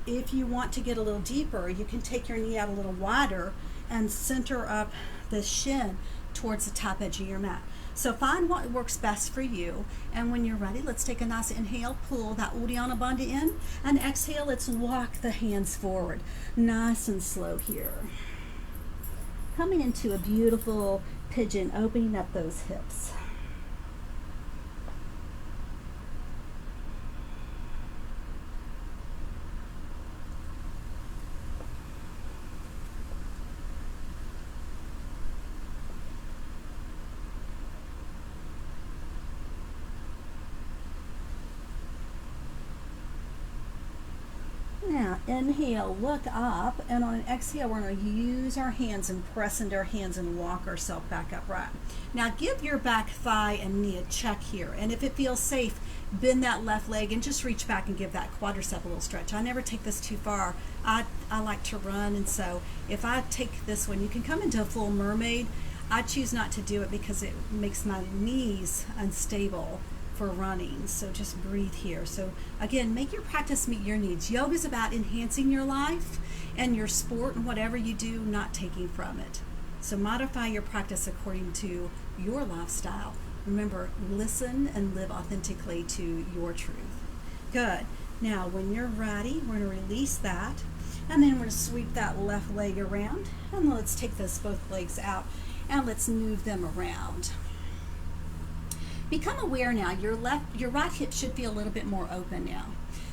If you want to get a little deeper, you can take your knee out a little wider and center up the shin towards the top edge of your mat. So find what works best for you, and when you're ready, let's take a nice inhale, pull that Uddiyana Bandha in, and exhale, let's walk the hands forward, nice and slow here. Coming into a beautiful pigeon, opening up those hips. Now, inhale, look up, and on an exhale, we're going to use our hands and press into our hands and walk ourselves back upright. Now, give your back thigh and knee a check here, and if it feels safe, bend that left leg and just reach back and give that quadricep a little stretch. I never take this too far. I like to run, and so if I take this one, you can come into a full mermaid. I choose not to do it because it makes my knees unstable for running, so just breathe here. So again, make your practice meet your needs. Yoga is about enhancing your life and your sport and whatever you do, not taking from it. So modify your practice according to your lifestyle. Remember, listen and live authentically to your truth. Good. Now, when you're ready, we're going to release that, and then we're going to sweep that left leg around, and let's take those both legs out, and let's move them around. Become aware now, your right hip should feel a little bit more open now.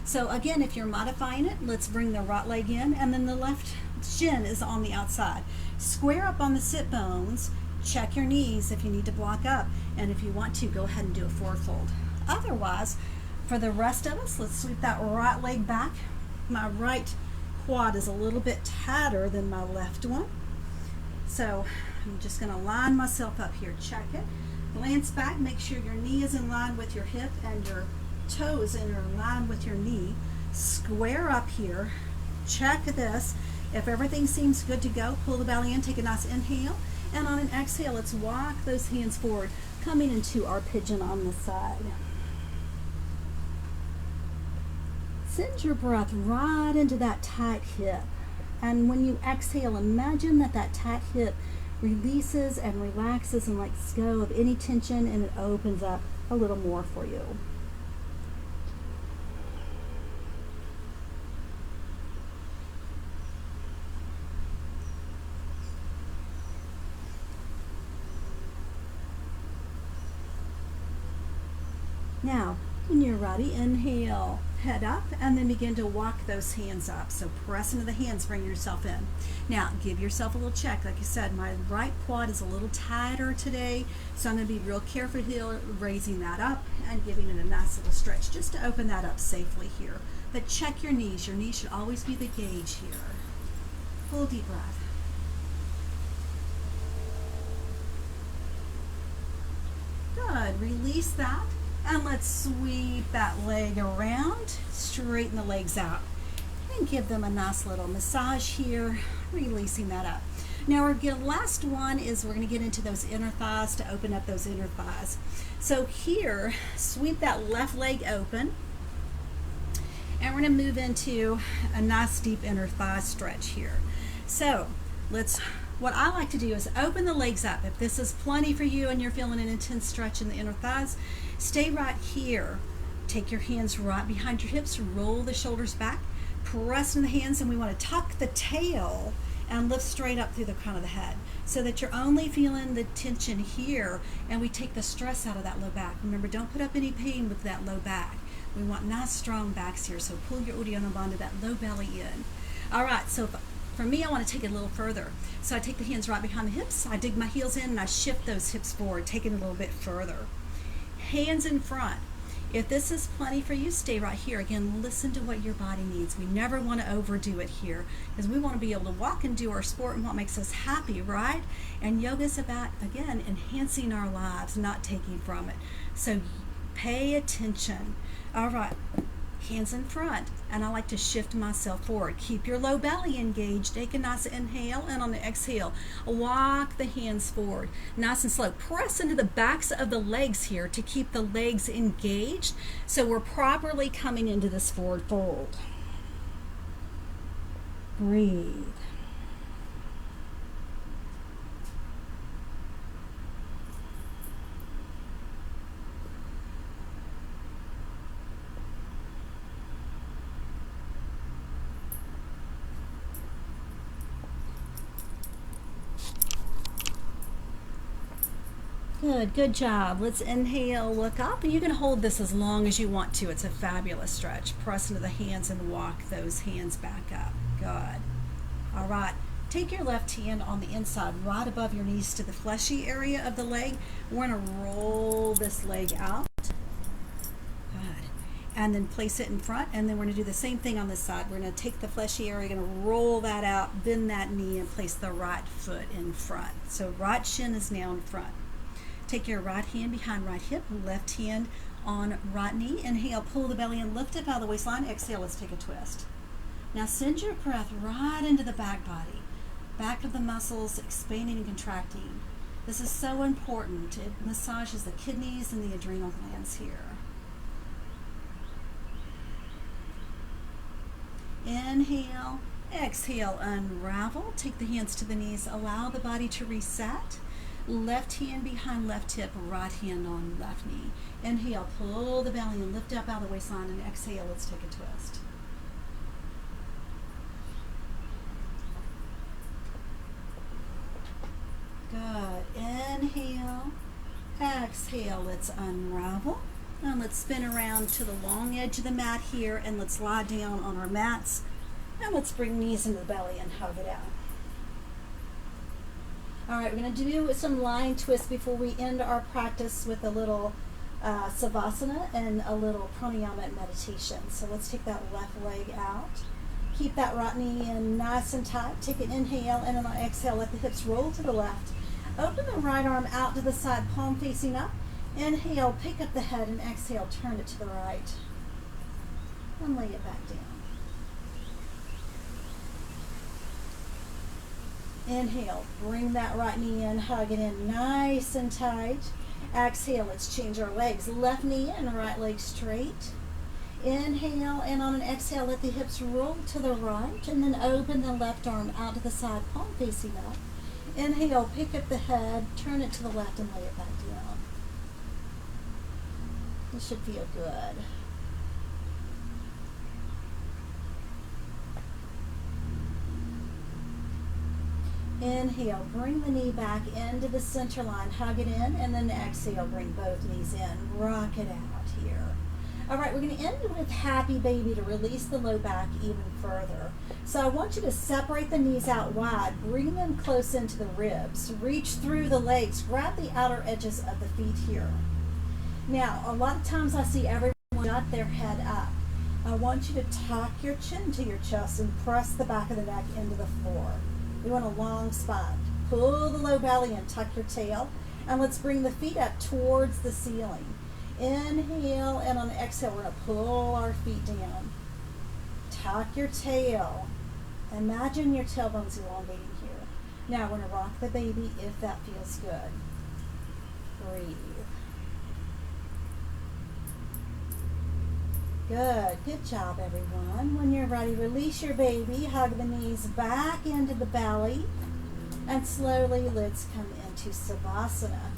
So again, if you're modifying it, let's bring the right leg in, and then the left shin is on the outside. Square up on the sit bones, check your knees if you need to block up, and if you want to, go ahead and do a forward fold. Otherwise, for the rest of us, let's sweep that right leg back. My right quad is a little bit tighter than my left one. So I'm just going to line myself up here, check it. Glance back, make sure your knee is in line with your hip and your toes are in line with your knee. Square up here, check this. If everything seems good to go, pull the belly in, take a nice inhale, and on an exhale, let's walk those hands forward, coming into our pigeon on the side. Send your breath right into that tight hip, and when you exhale, imagine that that tight hip releases and relaxes and lets go of any tension, and it opens up a little more for you. Now, when you're ready, inhale, head up, and then begin to walk those hands up. So press into the hands, bring yourself in. Now, give yourself a little check. Like I said, my right quad is a little tighter today, so I'm going to be real careful here, raising that up and giving it a nice little stretch just to open that up safely here. But check your knees. Your knees should always be the gauge here. Full deep breath. release that, and let's sweep that leg around, straighten the legs out, and give them a nice little massage here, releasing that up. Now our last one is we're going to get into those inner thighs to open up those inner thighs. So here, sweep that left leg open, and we're going to move into a nice deep inner thigh stretch here. So what I like to do is open the legs up. If this is plenty for you and you're feeling an intense stretch in the inner thighs, stay right here. Take your hands right behind your hips, roll the shoulders back, press in the hands, and we want to tuck the tail and lift straight up through the crown of the head so that you're only feeling the tension here, and we take the stress out of that low back. Remember, don't put up any pain with that low back. We want nice strong backs here, so pull your Uddiyana Bandha, that low belly in. All right, so for me, I want to take it a little further. So I take the hands right behind the hips, I dig my heels in, and I shift those hips forward, taking it a little bit further. Hands in front. If this is plenty for you, stay right here. Again, listen to what your body needs. We never want to overdo it here because we want to be able to walk and do our sport and what makes us happy, right? And yoga is about, again, enhancing our lives, not taking from it. So pay attention. All right, hands in front, and I like to shift myself forward. Keep your low belly engaged. Take a nice inhale, and on the exhale, walk the hands forward. Nice and slow. Press into the backs of the legs here to keep the legs engaged so we're properly coming into this forward fold. Breathe. Good job. Let's inhale, look up, and you can hold this as long as you want to. It's a fabulous stretch. Press into the hands and walk those hands back up. Good. All right. Take your left hand on the inside, right above your knees to the fleshy area of the leg. We're going to roll this leg out. Good. And then place it in front, and then we're going to do the same thing on this side. We're going to take the fleshy area, going to roll that out, bend that knee, and place the right foot in front. So right shin is now in front. Take your right hand behind right hip, left hand on right knee. Inhale, pull the belly in, lift up out of the waistline. Exhale, let's take a twist. Now send your breath right into the back body. Back of the muscles expanding and contracting. This is so important. It massages the kidneys and the adrenal glands here. Inhale, exhale, unravel. Take the hands to the knees. Allow the body to reset. Left hand behind left hip, right hand on left knee. Inhale, pull the belly and lift up out of the waistline, and exhale, let's take a twist. Good. Inhale, exhale, let's unravel. And let's spin around to the long edge of the mat here, and let's lie down on our mats. And let's bring knees into the belly and hug it out. All right, we're going to do some lying twists before we end our practice with a little savasana and a little pranayama meditation. So let's take that left leg out. Keep that right knee in nice and tight. Take an inhale, and on an exhale, let the hips roll to the left. Open the right arm out to the side, palm facing up. Inhale, pick up the head, and exhale, turn it to the right. And lay it back down. Inhale, bring that right knee in, hug it in nice and tight. Exhale, let's change our legs. Left knee in, right leg straight. Inhale, and on an exhale, let the hips roll to the right, and then open the left arm out to the side, palm facing up. Inhale, pick up the head, turn it to the left, and lay it back down. This should feel good. Inhale, bring the knee back into the center line, hug it in, and then exhale, bring both knees in, rock it out here. All right, we're going to end with happy baby to release the low back even further. So I want you to separate the knees out wide, bring them close into the ribs, reach through the legs, grab the outer edges of the feet here. Now, a lot of times I see everyone got their head up. I want you to tuck your chin to your chest and press the back of the neck into the floor. We want a long spine. Pull the low belly and tuck your tail. And let's bring the feet up towards the ceiling. Inhale, and on exhale, we're going to pull our feet down. Tuck your tail. Imagine your tailbone's elongating here. Now we're going to rock the baby if that feels good. Breathe. Good job, everyone. When you're ready, release your baby, hug the knees back into the belly, and slowly let's come into Savasana.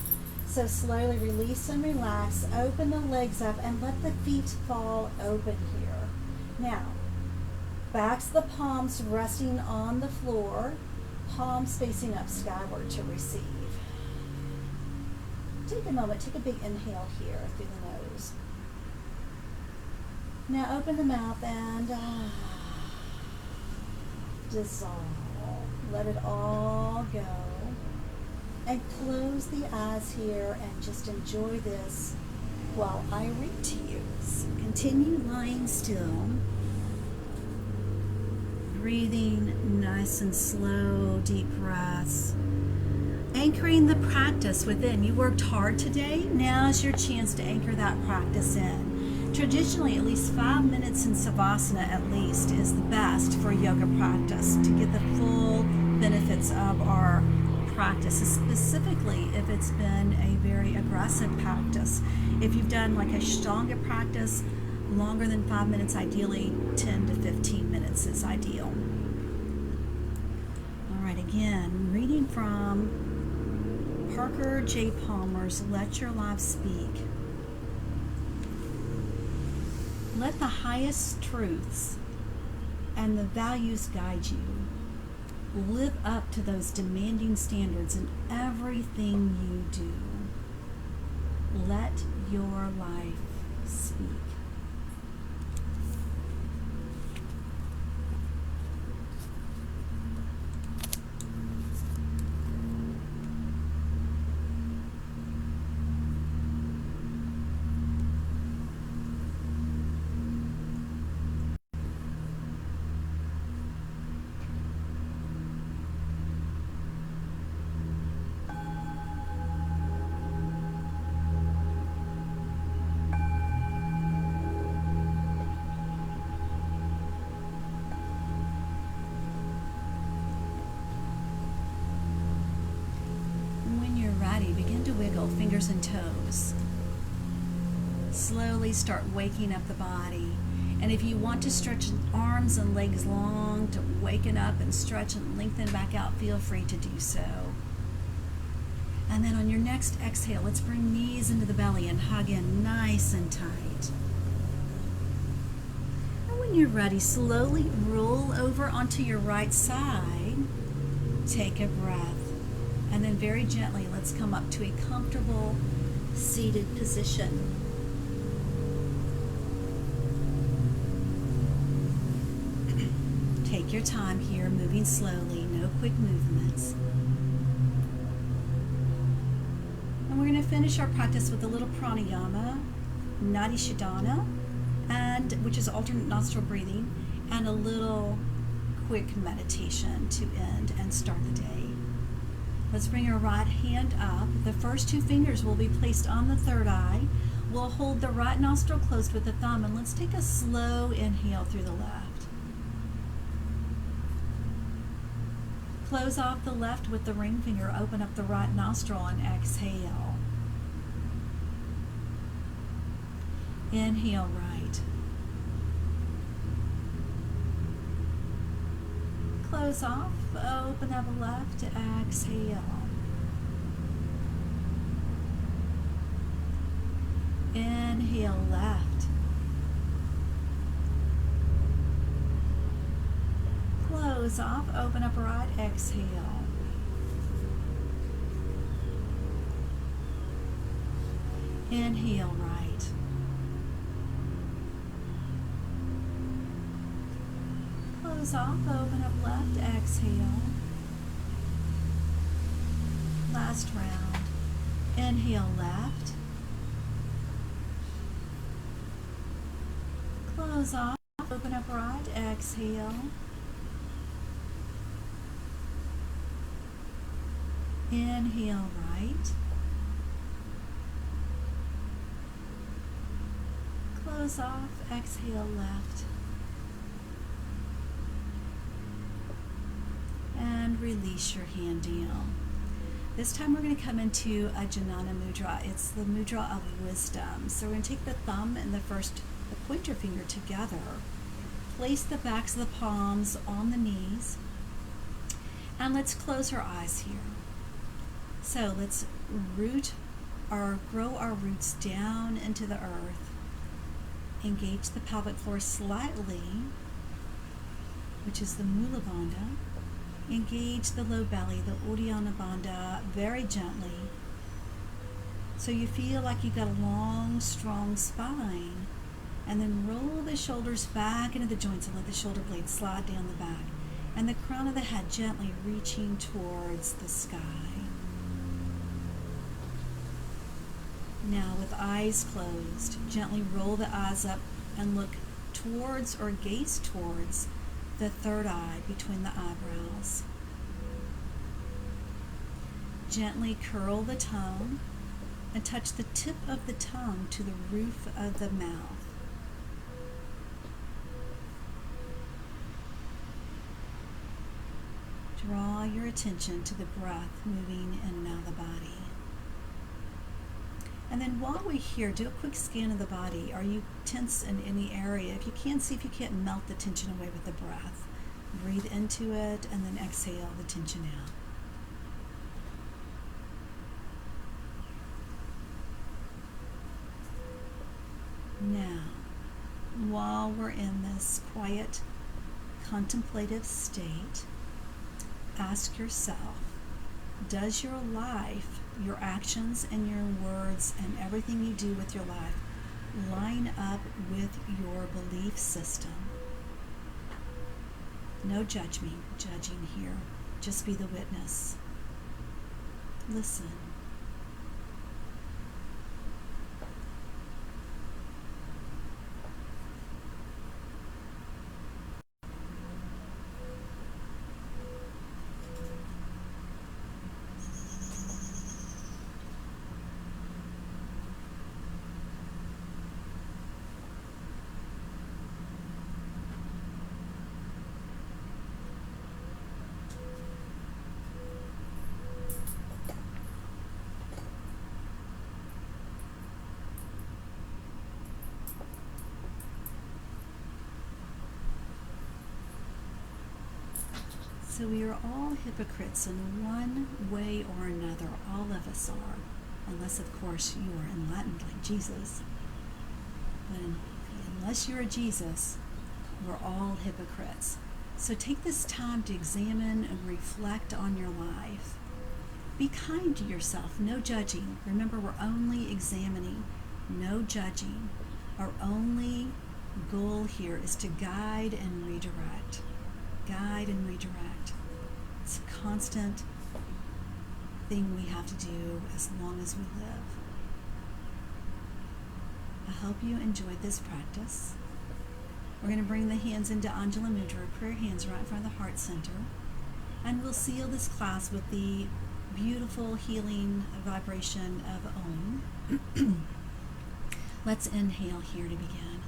So slowly release and relax, open the legs up, and let the feet fall open here. Now, backs the palms resting on the floor, palms facing up skyward to receive. Take a moment, take a big inhale here through the nose. Now open the mouth and dissolve. Let it all go. And close the eyes here and just enjoy this while I read to you. So continue lying still. Breathing nice and slow, deep breaths. Anchoring the practice within. You worked hard today. Now is your chance to anchor that practice in. Traditionally, at least 5 minutes in Savasana at least is the best for yoga practice to get the full benefits of our practice, specifically if it's been a very aggressive practice. If you've done like a Ashtanga practice, longer than 5 minutes, ideally 10 to 15 minutes is ideal. All right, again, reading from Parker J. Palmer's Let Your Life Speak. Let the highest truths and the values guide you. Live up to those demanding standards in everything you do. Let your life speak. Begin to wiggle fingers and toes. Slowly start waking up the body. And if you want to stretch arms and legs long to waken up and stretch and lengthen back out, feel free to do so. And then on your next exhale, let's bring knees into the belly and hug in nice and tight. And when you're ready, slowly roll over onto your right side. Take a breath. And then very gently, let's come up to a comfortable seated position. Take your time here, moving slowly, no quick movements. And we're going to finish our practice with a little pranayama, Nadi Shodhana, which is alternate nostril breathing, and a little quick meditation to end and start the day. Let's bring our right hand up. The first 2 fingers will be placed on the third eye. We'll hold the right nostril closed with the thumb, and let's take a slow inhale through the left. Close off the left with the ring finger. Open up the right nostril and exhale. Inhale right. Close off, open up left, exhale. Inhale left. Close off, open up right, exhale. Inhale right. Close off, open up left, exhale. Last round. Inhale left. Close off, open up right, exhale. Inhale right. those off. Exhale left. And release your hand down. This time we're going to come into a Jnana Mudra. It's the Mudra of Wisdom. So we're going to take the thumb and the pointer finger together. Place the backs of the palms on the knees. And let's close our eyes here. So let's grow our roots down into the earth. Engage the pelvic floor slightly, which is the Mula Bandha. Engage the low belly, the Uddiyana Bandha, very gently. So you feel like you've got a long, strong spine. And then roll the shoulders back into the joints and let the shoulder blades slide down the back. And the crown of the head gently reaching towards the sky. Now with eyes closed, gently roll the eyes up and look towards or gaze towards the third eye between the eyebrows. Gently curl the tongue and touch the tip of the tongue to the roof of the mouth. Draw your attention to the breath moving in and out of the body. And then while we're here, do a quick scan of the body. Are you tense in any area? If you can, see if you can't melt the tension away with the breath. Breathe into it and then exhale the tension out. Now, while we're in this quiet, contemplative state, ask yourself, does your life, your actions and your words and everything you do with your life line up with your belief system? No judging here. Just be the witness. Listen. So we are all hypocrites in one way or another. All of us are. Unless, of course, you are enlightened like Jesus. But unless you're a Jesus, we're all hypocrites. So take this time to examine and reflect on your life. Be kind to yourself. No judging. Remember, we're only examining. No judging. Our only goal here is to guide and redirect. Guide and redirect. It's a constant thing we have to do as long as we live. I hope you enjoyed this practice. We're going to bring the hands into Anjali Mudra, prayer hands right in front of the heart center. And we'll seal this class with the beautiful healing vibration of Om. Let's inhale here to begin.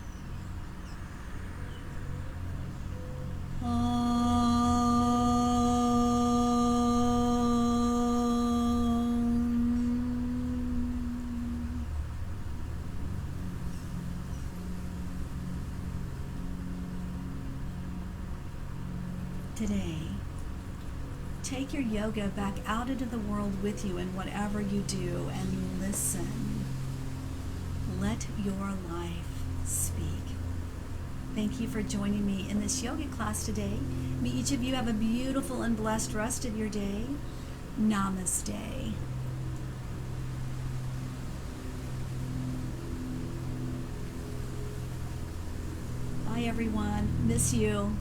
Today, take your yoga back out into the world with you in whatever you do and listen. Let your life speak. Thank you for joining me in this yoga class today. May each of you have a beautiful and blessed rest of your day. Namaste. Bye, everyone. Miss you.